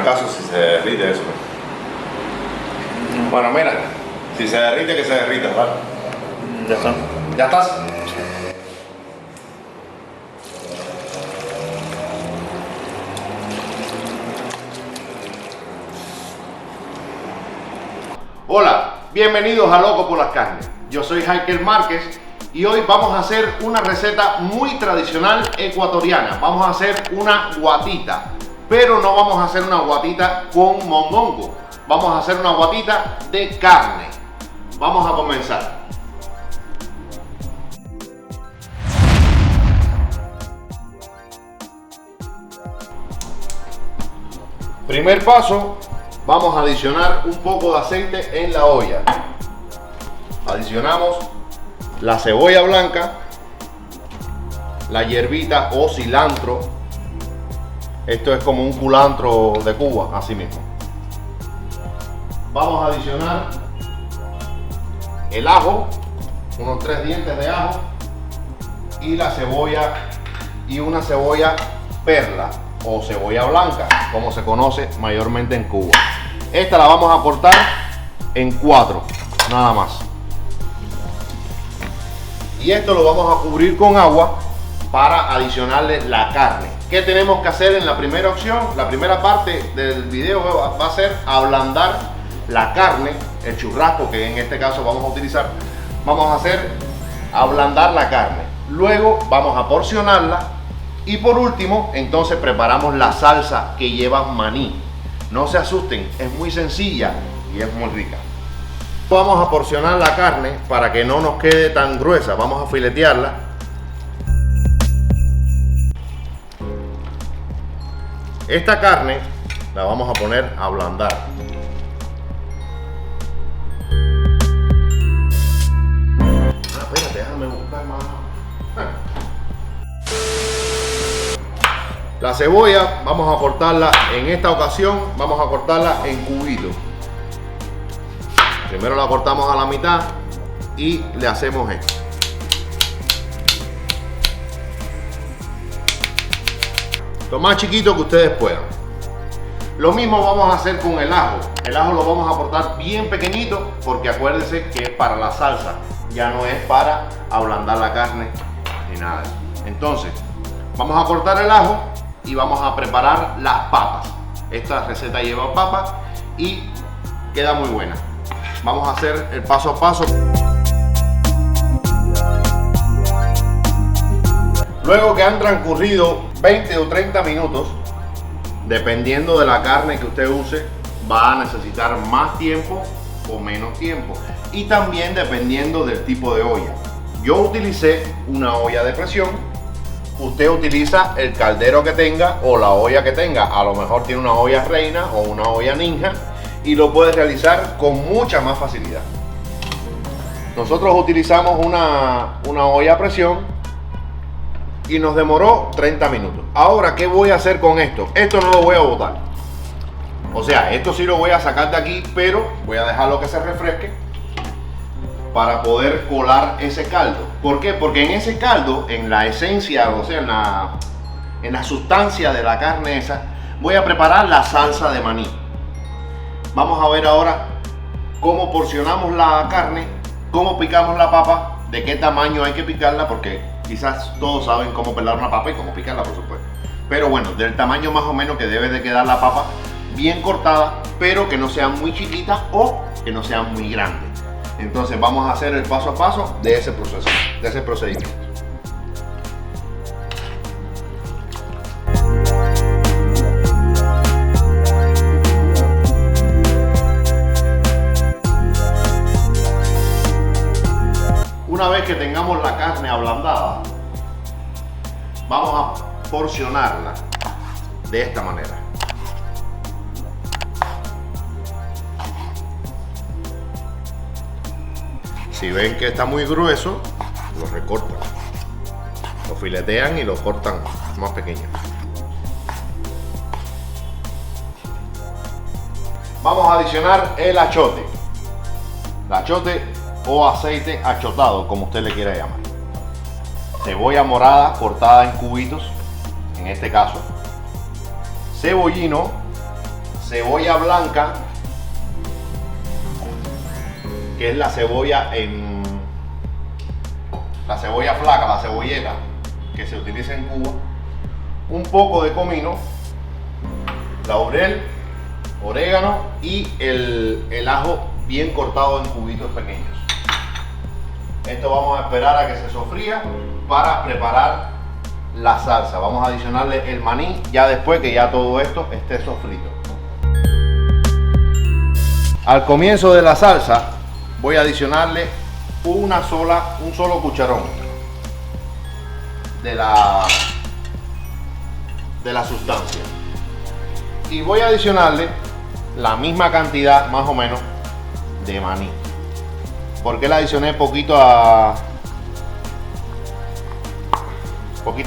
caso si se derrite eso. Bueno, mira, si se derrite, que se derrita, ¿vale? Ya está. ¿Ya estás? Hola, bienvenidos a Loco por las Carnes. Yo soy Heikel Márquez y hoy vamos a hacer una receta muy tradicional ecuatoriana. Vamos a hacer una guatita, pero no vamos a hacer una guatita con mondongo. Vamos a hacer una guatita de carne. Vamos a comenzar. Primer paso, vamos a adicionar un poco de aceite en la olla. Adicionamos la cebolla blanca, la hierbita o cilantro. Esto es como un culantro de Cuba, así mismo. Vamos a adicionar el ajo, unos 3 dientes de ajo, y la cebolla, y una cebolla perla o cebolla blanca, como se conoce mayormente en Cuba. Esta la vamos a cortar en 4, nada más. Y esto lo vamos a cubrir con agua para adicionarle la carne. ¿Qué tenemos que hacer en la primera opción? La primera parte del video va a ser ablandar la carne, el churrasco que en este caso vamos a utilizar. Vamos a hacer ablandar la carne. Luego vamos a porcionarla. Y por último, entonces preparamos la salsa que lleva maní. No se asusten, es muy sencilla y es muy rica. Vamos a porcionar la carne para que no nos quede tan gruesa. Vamos a filetearla. Esta carne la vamos a poner a ablandar. Espérate, déjame buscar más. La cebolla vamos a cortarla, en esta ocasión vamos a cortarla en cubitos. Primero la cortamos a la mitad y le hacemos esto. Lo más chiquito que ustedes puedan. Lo mismo vamos a hacer con el ajo. El ajo lo vamos a cortar bien pequeñito porque acuérdense que es para la salsa, ya no es para ablandar la carne ni nada. Entonces, vamos a cortar el ajo y vamos a preparar las papas. Esta receta lleva papas y queda muy buena. Vamos a hacer el paso a paso. Luego que han transcurrido 20 o 30 minutos, dependiendo de la carne que usted use, va a necesitar más tiempo o menos tiempo. Y también dependiendo del tipo de olla. Yo utilicé una olla de presión. Usted utiliza el caldero que tenga o la olla que tenga. A lo mejor tiene una olla reina o una olla ninja y lo puede realizar con mucha más facilidad. Nosotros utilizamos una olla a presión y nos demoró 30 minutos. Ahora, ¿qué voy a hacer con esto? Esto no lo voy a botar. O sea, esto sí lo voy a sacar de aquí, pero voy a dejarlo que se refresque para poder colar ese caldo. ¿Por qué? Porque en ese caldo, en la esencia, o sea, en la sustancia de la carne esa, voy a preparar la salsa de maní. Vamos a ver ahora cómo porcionamos la carne, cómo picamos la papa, de qué tamaño hay que picarla, porque quizás todos saben cómo pelar una papa y cómo picarla, por supuesto. Pero bueno, del tamaño más o menos que debe de quedar la papa, bien cortada, pero que no sea muy chiquita o que no sea muy grande. Entonces vamos a hacer el paso a paso de ese proceso, de ese procedimiento. Una vez que tengamos la carne ablandada, vamos a porcionarla de esta manera. Si ven que está muy grueso, lo recortan, lo filetean y lo cortan más pequeño. Vamos a adicionar el achote. El achote o aceite achotado, como usted le quiera llamar. Cebolla morada cortada en cubitos, en este caso. Cebollino, cebolla blanca, que es la cebolla flaca, la cebolleta que se utiliza en Cuba, un poco de comino, laurel, orégano y el ajo bien cortado en cubitos pequeños. Esto vamos a esperar a que se sofría para preparar la salsa. Vamos a adicionarle el maní ya después que ya todo esto esté sofrito. Al comienzo de la salsa voy a adicionarle un solo cucharón de la sustancia, y voy a adicionarle la misma cantidad más o menos de maní. ¿Por qué le adicioné poquita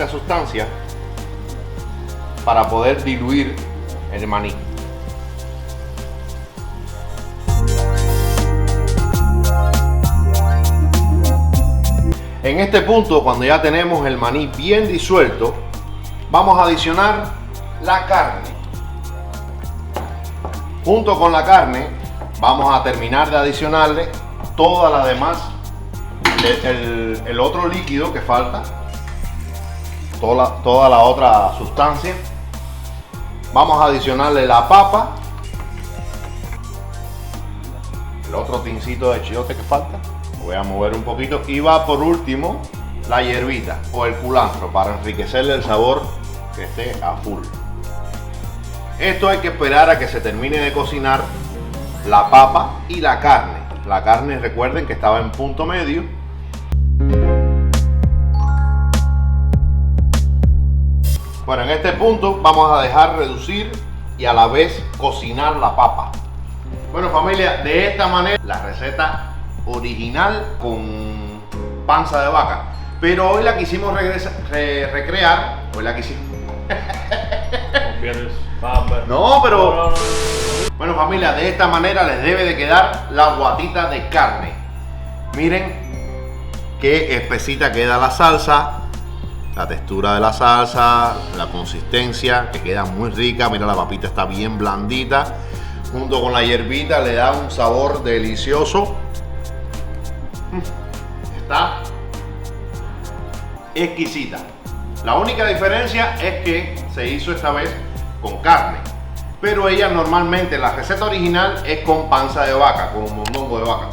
sustancia? Para poder diluir el maní. En este punto, cuando ya tenemos el maní bien disuelto, vamos a adicionar la carne. Junto con la carne vamos a terminar de adicionarle toda la demás, el otro líquido que falta, toda la otra sustancia. Vamos a adicionarle la papa, el otro tincito de chiote que falta, lo voy a mover un poquito, y va por último la hierbita o el culantro para enriquecerle el sabor, que esté a full. Esto hay que esperar a que se termine de cocinar la papa y la carne. La carne, recuerden que estaba en punto medio. Bueno, en este punto vamos a dejar reducir y a la vez cocinar la papa. Bueno, familia, de esta manera la receta original con panza de vaca, pero hoy la quisimos recrear. Hoy la quisimos no, pero no. Bueno, familia, de esta manera les debe de quedar la guatita de carne. Miren qué espesita queda la salsa, la textura de la salsa, la consistencia, que queda muy rica. Mira, la papita está bien blandita, junto con la hierbita le da un sabor delicioso. Está exquisita. La única diferencia es que se hizo esta vez con carne, pero ella normalmente, la receta original es con panza de vaca, con mondongo de vaca.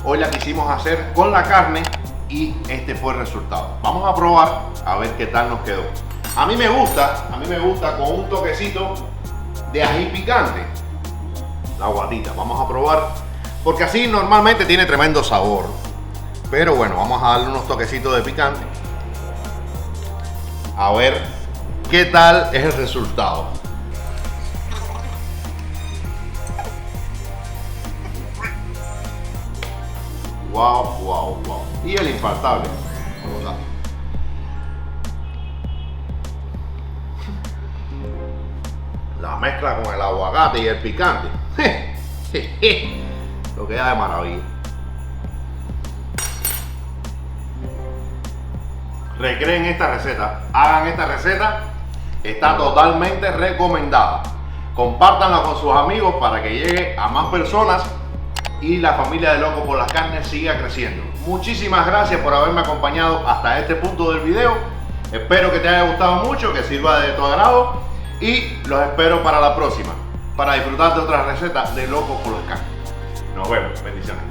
Hoy la quisimos hacer con la carne y este fue el resultado. Vamos a probar a ver qué tal nos quedó. A mí me gusta con un toquecito de ají picante la guatita. Vamos a probar, porque así normalmente tiene tremendo sabor, pero bueno, vamos a darle unos toquecitos de picante a ver qué tal es el resultado. Wow, wow, wow. Y el infaltable. La mezcla con el aguacate y el picante. Lo queda de maravilla. Recreen esta receta, hagan esta receta, está totalmente recomendada. Compártanla con sus amigos para que llegue a más personas y la familia de Loco por las Carnes siga creciendo. Muchísimas gracias por haberme acompañado hasta este punto del video. Espero que te haya gustado mucho, que sirva de tu agrado, y los espero para la próxima, para disfrutar de otras recetas de Loco por las Carnes. Nos vemos, bendiciones.